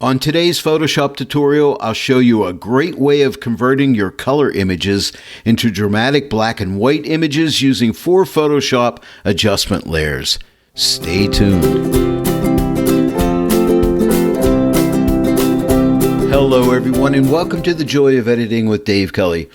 On today's Photoshop tutorial, I'll show you a great way of converting your color images into dramatic black and white images using 4 Photoshop adjustment layers. Stay tuned. Hello everyone and welcome to the Joy of Editing with Dave Kelly.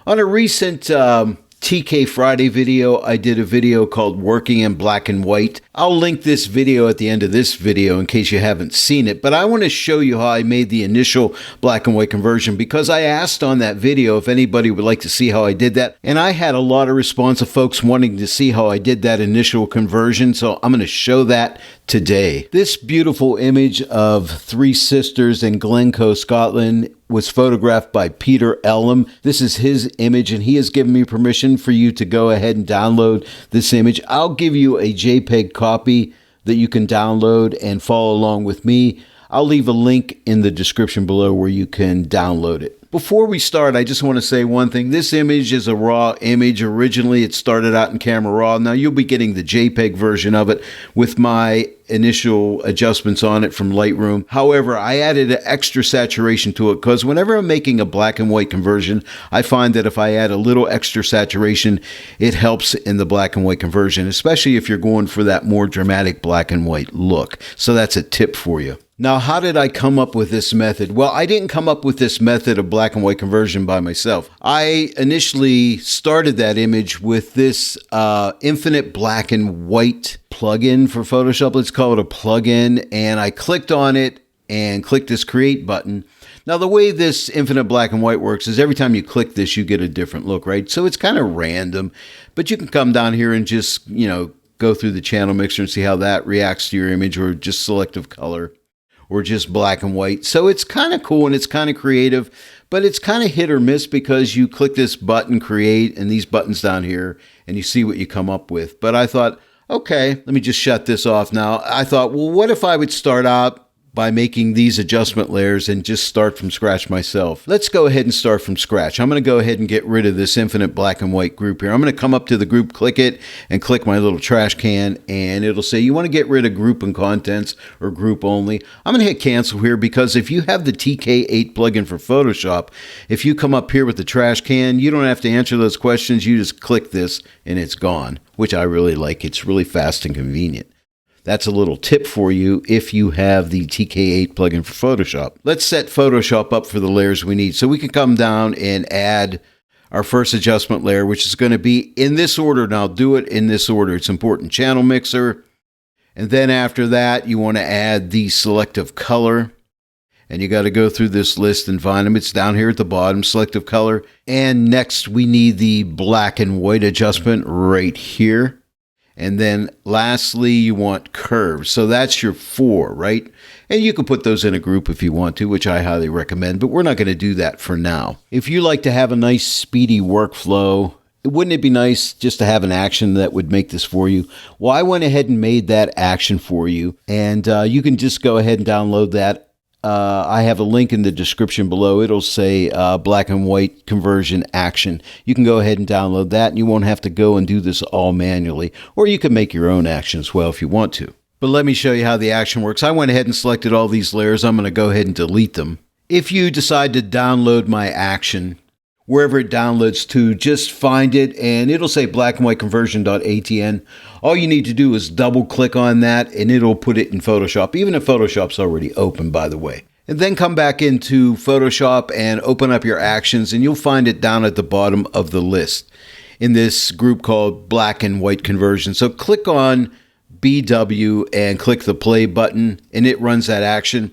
On a recent TK Friday video, I did a video called Working in Black and White. I'll link this video at the end of this video in case you haven't seen it, but I want to show you how I made the initial black and white conversion because I asked on that video if anybody would like to see how I did that, and I had a lot of response of folks wanting to see how I did that initial conversion, so I'm going to show that today. This beautiful image of 3 sisters in Glencoe, Scotland was photographed by Peter Ellum. This is his image and he has given me permission for you to go ahead and download this image. I'll give you a JPEG copy that you can download and follow along with me. I'll leave a link in the description below where you can download it. Before we start, I just want to say one thing. This image is a raw image. Originally, it started out in camera raw. Now, you'll be getting the JPEG version of it with my initial adjustments on it from Lightroom. However, I added an extra saturation to it because whenever I'm making a black and white conversion, I find that if I add a little extra saturation, it helps in the black and white conversion, especially if you're going for that more dramatic black and white look. So that's a tip for you. Now, how did I come up with this method? Well, I didn't come up with this method of black and white conversion by myself. I initially started that image with this infinite black and white plugin for Photoshop. Let's call it a plugin. And I clicked on it and clicked this create button. Now, the way this infinite black and white works is every time you click this, you get a different look, right? So it's kind of random, but you can come down here and just, go through the channel mixer and see how that reacts to your image, or just selective color, or just black and white. So it's kind of cool and it's kind of creative, but it's kind of hit or miss because you click this button, create, and these buttons down here, and you see what you come up with. But I thought, okay, let me just shut this off now. I thought, well, what if I would start out by making these adjustment layers and just start from scratch myself? Let's go ahead and start from scratch. I'm going to go ahead and get rid of this infinite black and white group here. I'm going to come up to the group, click it, and click my little trash can, and it'll say you want to get rid of group and contents or group only. I'm going to hit cancel here because if you have the TK8 plugin for Photoshop, if you come up here with the trash can, you don't have to answer those questions. You just click this and it's gone, which I really like. It's really fast and convenient. That's a little tip for you if you have the TK8 plugin for Photoshop. Let's set Photoshop up for the layers we need. So we can come down and add our first adjustment layer, which is going to be in this order. Now do it in this order. It's important. Channel mixer. And then after that, you want to add the selective color. And you got to go through this list and find them. It's down here at the bottom, selective color. And next we need the black and white adjustment right here. And then lastly, you want curves. So that's your 4, right? And you can put those in a group if you want to, which I highly recommend, but we're not going to do that for now. If you like to have a nice speedy workflow, wouldn't it be nice just to have an action that would make this for you? Well, I went ahead and made that action for you, and you can just go ahead and download that. I have a link in the description below. It'll say black and white conversion action. You can go ahead and download that, and you won't have to go and do this all manually. Or you can make your own action as well if you want to. But let me show you how the action works. I went ahead and selected all these layers. I'm going to go ahead and delete them. If you decide to download my action, wherever it downloads to, just find it, and it'll say black and white conversion.atn. All you need to do is double click on that, and it'll put it in Photoshop, even if Photoshop's already open, by the way. And then come back into Photoshop and open up your actions, and you'll find it down at the bottom of the list in this group called black and white conversion. So click on BW and click the play button, and it runs that action.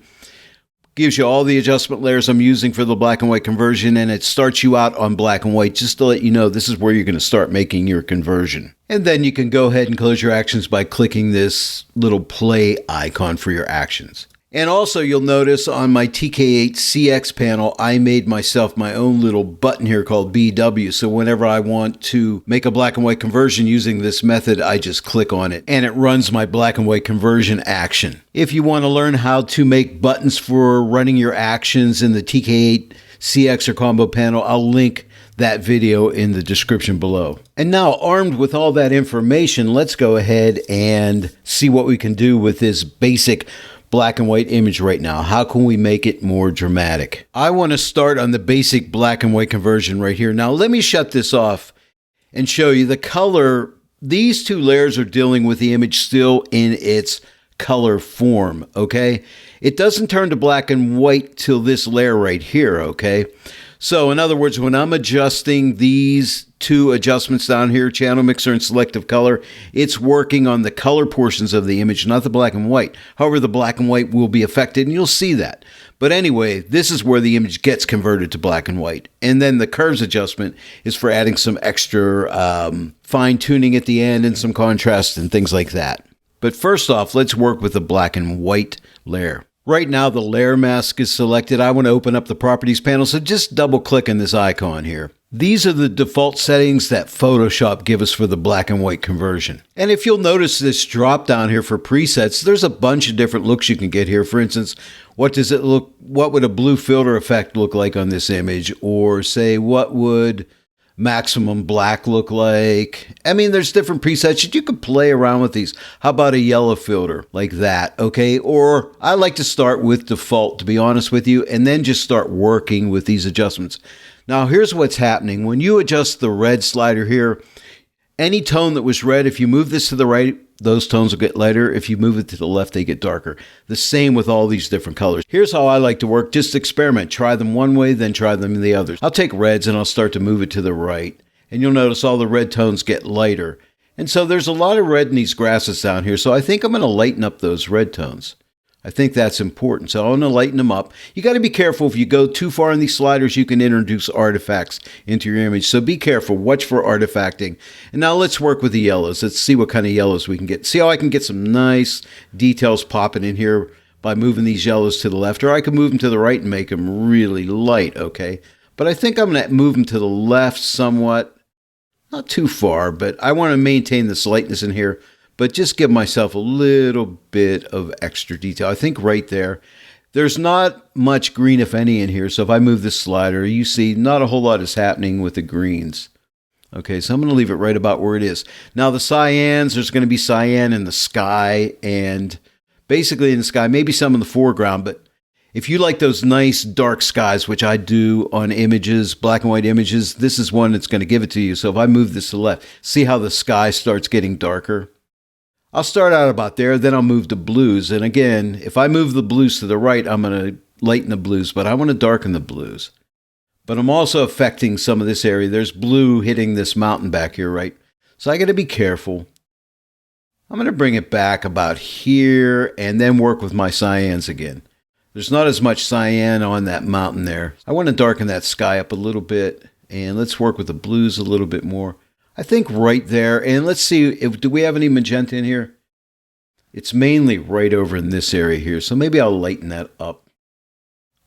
Gives you all the adjustment layers I'm using for the black and white conversion, and it starts you out on black and white just to let you know this is where you're going to start making your conversion. And then you can go ahead and close your actions by clicking this little play icon for your actions. And also you'll notice on my TK8 CX panel, I made myself my own little button here called BW. So whenever I want to make a black and white conversion using this method, I just click on it and it runs my black and white conversion action. If you want to learn how to make buttons for running your actions in the TK8 CX or combo panel, I'll link that video in the description below. And now, armed with all that information, let's go ahead and see what we can do with this basic black and white image right now. How can we make it more dramatic? I want to start on the basic black and white conversion right here. Now, let me shut this off and show you the color. These two layers are dealing with the image still in its color form, okay? It doesn't turn to black and white till this layer right here, okay? So in other words, when I'm adjusting these two adjustments down here, channel mixer and selective color, it's working on the color portions of the image, not the black and white. However, the black and white will be affected, and you'll see that. But anyway, this is where the image gets converted to black and white. And then the curves adjustment is for adding some extra fine tuning at the end and some contrast and things like that. But first off, let's work with the black and white layer. Right now, the layer mask is selected. I want to open up the properties panel, so just double click on this icon here. These are the default settings that Photoshop gives us for the black and white conversion. And if you'll notice this drop down here for presets, there's a bunch of different looks you can get here. For instance, what would a blue filter effect look like on this image? Or say, what would maximum black look like? I mean, there's different presets that you could play around with these. How about a yellow filter like that? Okay. Or I like to start with default, to be honest with you, and then just start working with these adjustments. Now, here's what's happening. When you adjust the red slider here, any tone that was red, if you move this to the right, those tones will get lighter. If you move it to the left, they get darker. The same with all these different colors. Here's how I like to work. Just experiment. Try them one way, then try them the others. I'll take reds and I'll start to move it to the right. And you'll notice all the red tones get lighter. And so there's a lot of red in these grasses down here. So I think I'm going to lighten up those red tones. I think that's important. So I want to lighten them up. You got to be careful. If you go too far in these sliders, you can introduce artifacts into your image. So be careful. Watch for artifacting. And now let's work with the yellows. Let's see what kind of yellows we can get. See how I can get some nice details popping in here by moving these yellows to the left. Or I can move them to the right and make them really light, okay? But I think I'm going to move them to the left somewhat. Not too far, but I want to maintain this lightness in here. But just give myself a little bit of extra detail. I think right there, there's not much green, if any, in here. So if I move this slider, you see not a whole lot is happening with the greens. Okay, so I'm going to leave it right about where it is. Now the cyans, there's going to be cyan in the sky and basically in the sky, maybe some in the foreground. But if you like those nice dark skies, which I do on images, black and white images, this is one that's going to give it to you. So if I move this to the left, see how the sky starts getting darker? I'll start out about there, then I'll move to blues. And again, if I move the blues to the right, I'm going to lighten the blues, but I want to darken the blues. But I'm also affecting some of this area. There's blue hitting this mountain back here, right? So I got to be careful. I'm going to bring it back about here and then work with my cyans again. There's not as much cyan on that mountain there. I want to darken that sky up a little bit, and let's work with the blues a little bit more. I think right there, and let's see, do we have any magenta in here? It's mainly right over in this area here, so maybe I'll lighten that up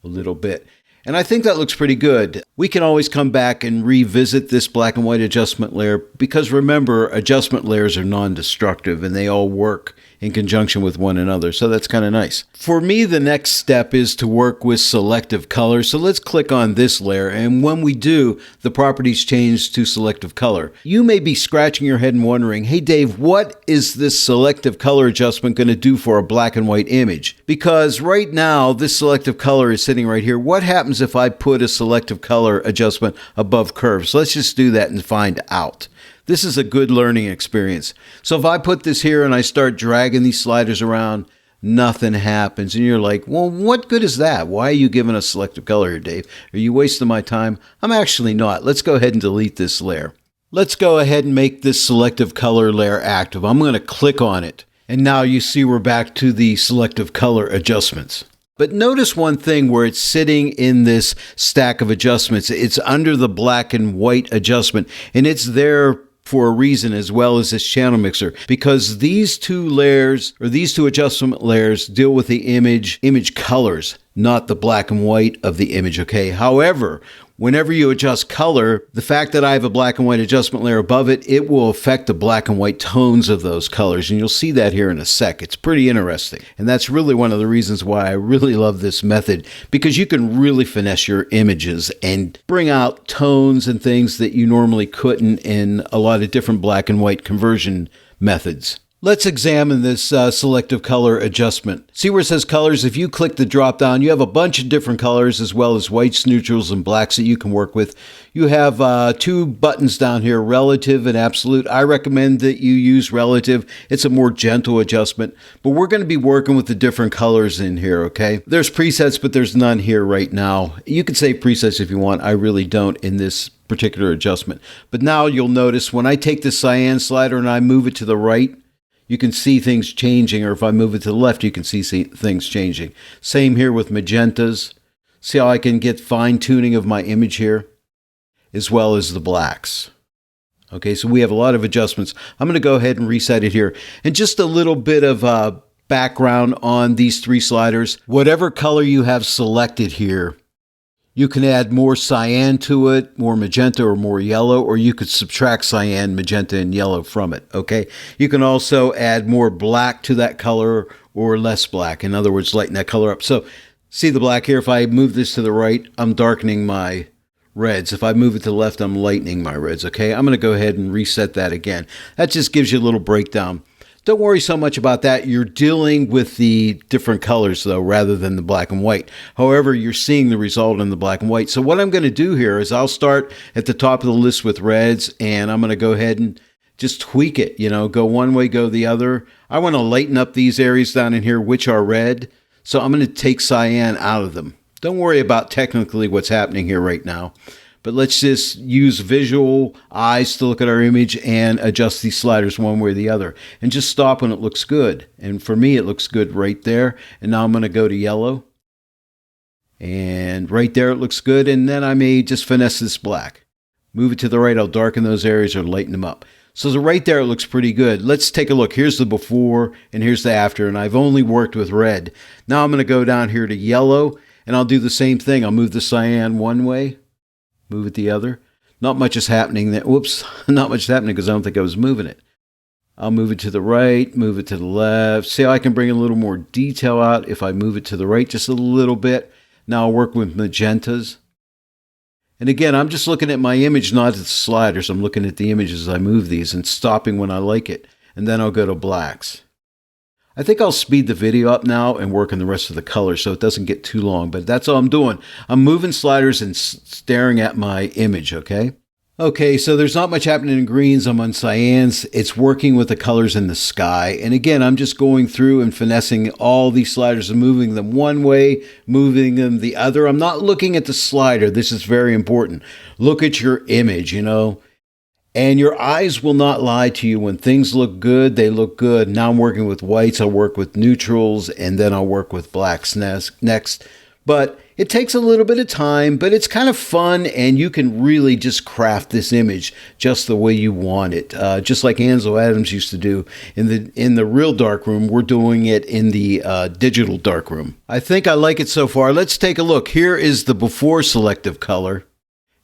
a little bit. And I think that looks pretty good. We can always come back and revisit this black and white adjustment layer because remember, adjustment layers are non-destructive and they all work in conjunction with one another. So that's kind of nice. For me, the next step is to work with selective color. So let's click on this layer. And when we do, the properties change to selective color. You may be scratching your head and wondering, hey, Dave, what is this selective color adjustment going to do for a black and white image? Because right now, this selective color is sitting right here. What happens if I put a selective color adjustment above curves? Let's just do that and find out. This is a good learning experience. So if I put this here and I start dragging these sliders around, nothing happens. And you're like, well, what good is that? Why are you giving us selective color here, Dave? Are you wasting my time? I'm actually not. Let's go ahead and delete this layer. Let's go ahead and make this selective color layer active. I'm going to click on it. And now you see we're back to the selective color adjustments. But notice one thing where it's sitting in this stack of adjustments. It's under the black and white adjustment, and it's there for a reason as well as this channel mixer, because these two layers or these two adjustment layers deal with the image colors, not the black and white of the image, okay? However, whenever you adjust color, the fact that I have a black and white adjustment layer above it, it will affect the black and white tones of those colors. And you'll see that here in a sec. It's pretty interesting. And that's really one of the reasons why I really love this method, because you can really finesse your images and bring out tones and things that you normally couldn't in a lot of different black and white conversion methods. Let's examine this selective color adjustment. See where it says colors? If you click the drop down, you have a bunch of different colors as well as whites, neutrals, and blacks that you can work with. You have two buttons down here, relative and absolute. I recommend that you use relative. It's a more gentle adjustment, but we're going to be working with the different colors in here, okay? There's presets, but there's none here right now. You can save presets if you want. I really don't in this particular adjustment. But now you'll notice when I take the cyan slider and I move it to the right, you can see things changing, or if I move it to the left, you can see things changing. Same here with magentas. See how I can get fine tuning of my image here, as well as the blacks. Okay, so we have a lot of adjustments. I'm going to go ahead and reset it here. And just a little bit of background on these three sliders. Whatever color you have selected here, you can add more cyan to it, more magenta or more yellow, or you could subtract cyan, magenta, and yellow from it, okay? You can also add more black to that color or less black. In other words, lighten that color up. So see the black here? If I move this to the right, I'm darkening my reds. If I move it to the left, I'm lightening my reds, okay? I'm going to go ahead and reset that again. That just gives you a little breakdown. Don't worry so much about that. You're dealing with the different colors, though, rather than the black and white. However, you're seeing the result in the black and white. So what I'm going to do here is I'll start at the top of the list with reds, and I'm going to go ahead and just tweak it. You know, go one way, go the other. I want to lighten up these areas down in here, which are red. So I'm going to take cyan out of them. Don't worry about technically what's happening here right now. But let's just use visual eyes to look at our image and adjust these sliders one way or the other. And just stop when it looks good. And for me, it looks good right there. And now I'm going to go to yellow. And right there, it looks good. And then I may just finesse this black. Move it to the right. I'll darken those areas or lighten them up. So right there, it looks pretty good. Let's take a look. Here's the before and here's the after. And I've only worked with red. Now I'm going to go down here to yellow. And I'll do the same thing. I'll move the cyan one way. Move it the other. Not much is happening there. Whoops, not much is happening because I don't think I was moving it. I'll move it to the right, move it to the left. See how I can bring a little more detail out if I move it to the right just a little bit. Now I'll work with magentas. And again, I'm just looking at my image, not at the sliders. I'm looking at the image as I move these and stopping when I like it. And then I'll go to blacks. I think I'll speed the video up now and work on the rest of the colors so it doesn't get too long, but that's all I'm doing. I'm moving sliders and staring at my image, okay? Okay, so there's not much happening in greens. I'm on cyans. It's working with the colors in the sky. And again, I'm just going through and finessing all these sliders and moving them one way, moving them the other. I'm not looking at the slider. This is very important. Look at your image, you know. And your eyes will not lie to you. When things look good, they look good. Now I'm working with whites, I'll work with neutrals, and then I'll work with blacks next. But it takes a little bit of time, but it's kind of fun, and you can really just craft this image just the way you want it. Just like Ansel Adams used to do in the real darkroom, we're doing it in the digital darkroom. I think I like it so far. Let's take a look. Here is the before selective color.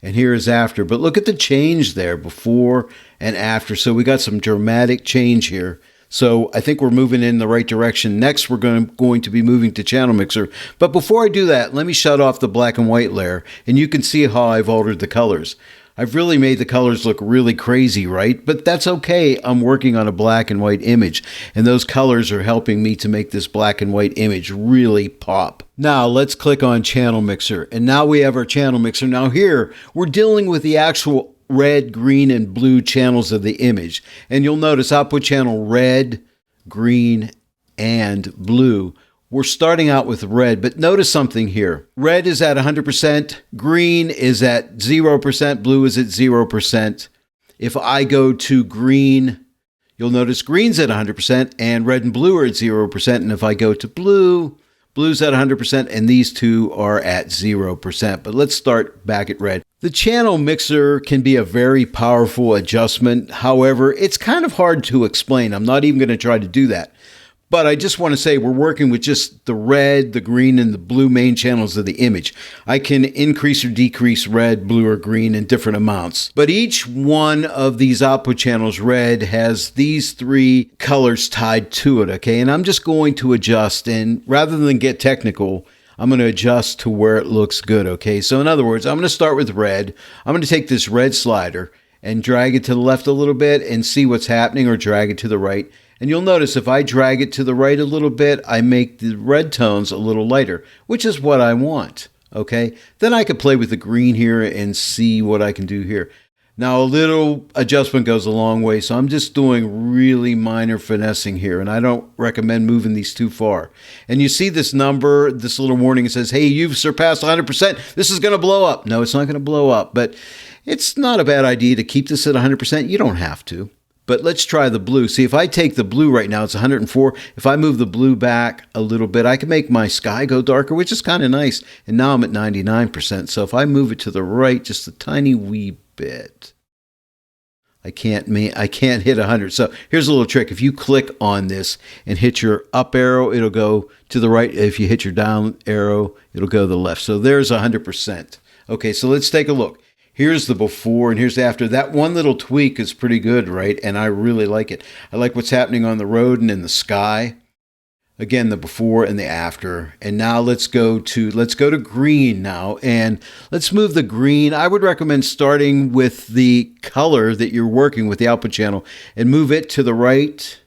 And here is after. But look at the change there, before and after. So we got some dramatic change here. So I think we're moving in the right direction. Next, we're going to be moving to Channel Mixer. But before I do that, let me shut off the black and white layer. And you can see how I've altered the colors. I've really made the colors look really crazy, right? But that's okay. I'm working on a black and white image, and those colors are helping me to make this black and white image really pop. Now let's click on Channel Mixer, and now we have our Channel Mixer. Now here, we're dealing with the actual red, green, and blue channels of the image. And you'll notice output channel red, green, and blue. We're starting out with red, but notice something here. Red is at 100%, green is at 0%, blue is at 0%. If I go to green, you'll notice green's at 100% and red and blue are at 0%. And if I go to blue, blue's at 100% and these two are at 0%. But let's start back at red. The channel mixer can be a very powerful adjustment. However, it's kind of hard to explain. I'm not even going to try to do that. But I just want to say we're working with just the red, the green, and the blue main channels of the image. I can increase or decrease red, blue, or green in different amounts. But each one of these output channels, red, has these three colors tied to it, okay? And I'm just going to adjust, and rather than get technical, I'm going to adjust to where it looks good, okay? So in other words, I'm going to start with red. I'm going to take this red slider and drag it to the left a little bit and see what's happening, or drag it to the right. And you'll notice if I drag it to the right a little bit, I make the red tones a little lighter, which is what I want. Okay, then I could play with the green here and see what I can do here. Now a little adjustment goes a long way, so I'm just doing really minor finessing here, and I don't recommend moving these too far. And you see this number, this little warning, it says, hey, you've surpassed 100%, this is going to blow up. No, it's not going to blow up, but it's not a bad idea to keep this at 100%. You don't have to. But let's try the blue. See, if I take the blue right now, it's 104. If I move the blue back a little bit, I can make my sky go darker, which is kind of nice. And now I'm at 99%. So if I move it to the right just a tiny wee bit, I can't hit 100. So here's a little trick. If you click on this and hit your up arrow, it'll go to the right. If you hit your down arrow, it'll go to the left. So there's 100%. Okay, so let's take a look. Here's the before and here's the after. That one little tweak is pretty good, right? And I really like it. I like what's happening on the road and in the sky. Again, the before and the after. And now let's go to green now. And let's move the green. I would recommend starting with the color that you're working with, the output channel, and move it to the right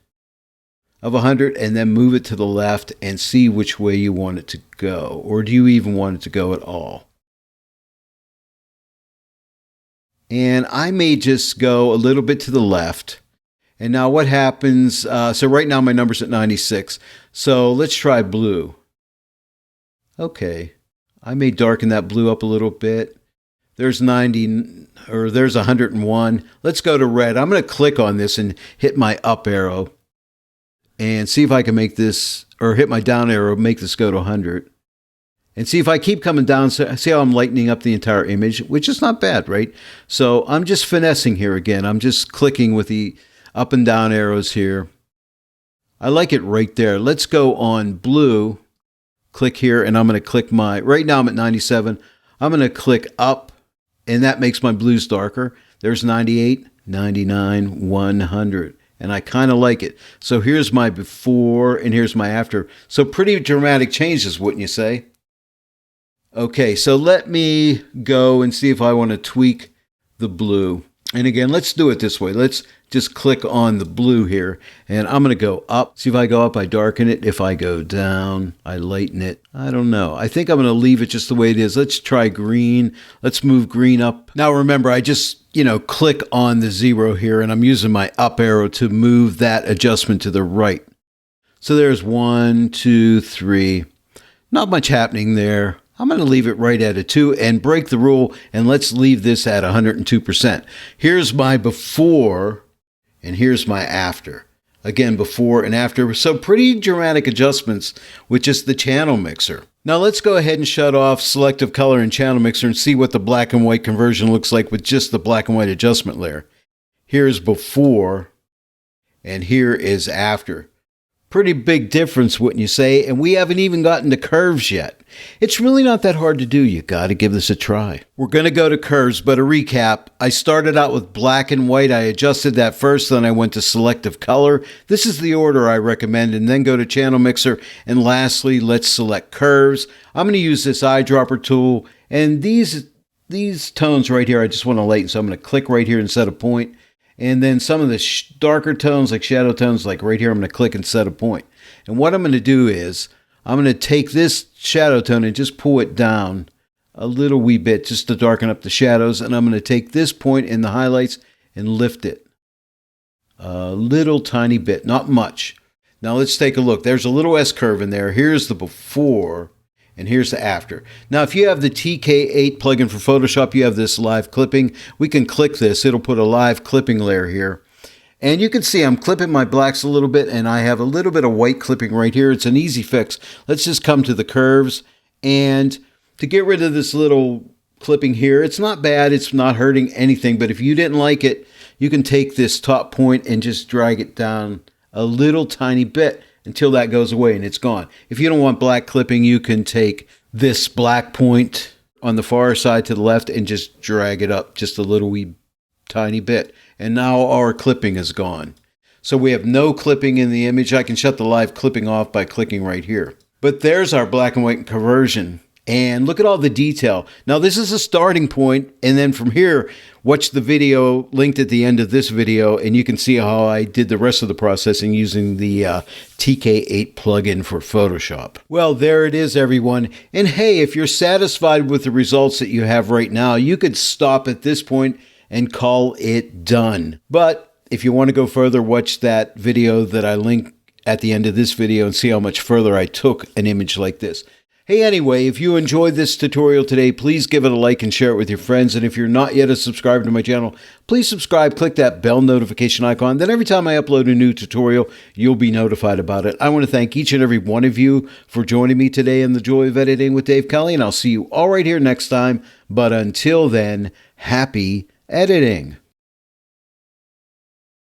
of 100 and then move it to the left and see which way you want it to go. Or do you even want it to go at all? And I may just go a little bit to the left. And now what happens? So right now my number's at 96. So let's try blue. Okay. I may darken that blue up a little bit. There's 90, or there's 101. Let's go to red. I'm going to click on this and hit my up arrow and see if I can make this, or hit my down arrow, make this go to 100. And see if I keep coming down, see how I'm lightening up the entire image, which is not bad, right? So I'm just finessing here again. I'm just clicking with the up and down arrows here. I like it right there. Let's go on blue. Click here, and I'm going to click right now I'm at 97. I'm going to click up, and that makes my blues darker. There's 98, 99, 100. And I kind of like it. So here's my before, and here's my after. So pretty dramatic changes, wouldn't you say? Okay, so let me go and see if I want to tweak the blue. And again, let's do it this way. Let's just click on the blue here, and I'm going to go up. See if I go up, I darken it. If I go down, I lighten it. I don't know. I think I'm going to leave it just the way it is. Let's try green. Let's move green up. Now remember, I just, click on the 0 here, and I'm using my up arrow to move that adjustment to the right. So there's 1, 2, 3. Not much happening there. I'm going to leave it right at a 2 and break the rule, and let's leave this at 102%. Here's my before, and here's my after. Again, before and after. So pretty dramatic adjustments with just the channel mixer. Now let's go ahead and shut off selective color and channel mixer and see what the black and white conversion looks like with just the black and white adjustment layer. Here's before, and here is after. Pretty big difference, wouldn't you say? And we haven't even gotten to curves yet. It's really not that hard to do. You got to give this a try. We're going to go to curves, but a recap. I started out with black and white. I adjusted that first, then I went to selective color. This is the order I recommend, and then go to channel mixer. And lastly, let's select curves. I'm going to use this eyedropper tool, and these tones right here, I just want to lighten. So I'm going to click right here and set a point. And then some of the darker tones, like shadow tones, like right here, I'm going to click and set a point. And what I'm going to do is I'm going to take this shadow tone and just pull it down a little wee bit just to darken up the shadows. And I'm going to take this point in the highlights and lift it a little tiny bit, not much. Now let's take a look. There's a little S curve in there. Here's the before. And here's the after. Now, if you have the TK8 plugin for Photoshop, you have this live clipping. We can click this. It'll put a live clipping layer here. And you can see I'm clipping my blacks a little bit, and I have a little bit of white clipping right here. It's an easy fix. Let's just come to the curves. And to get rid of this little clipping here, it's not bad. It's not hurting anything. But if you didn't like it, you can take this top point and just drag it down a little tiny bit until that goes away and it's gone. If you don't want black clipping, you can take this black point on the far side to the left and just drag it up just a little wee tiny bit. And now our clipping is gone. So we have no clipping in the image. I can shut the live clipping off by clicking right here. But there's our black and white conversion. And look at all the detail. Now, this is a starting point, and then from here, watch the video linked at the end of this video, and you can see how I did the rest of the processing using the TK8 plugin for Photoshop. Well, there it is, everyone. And hey, if you're satisfied with the results that you have right now, you could stop at this point and call it done. But if you want to go further, watch that video that I link at the end of this video and see how much further I took an image like this. Hey, anyway, if you enjoyed this tutorial today, please give it a like and share it with your friends. And if you're not yet a subscriber to my channel, please subscribe, click that bell notification icon. Then every time I upload a new tutorial, you'll be notified about it. I want to thank each and every one of you for joining me today in the Joy of Editing with Dave Kelly, and I'll see you all right here next time. But until then, happy editing.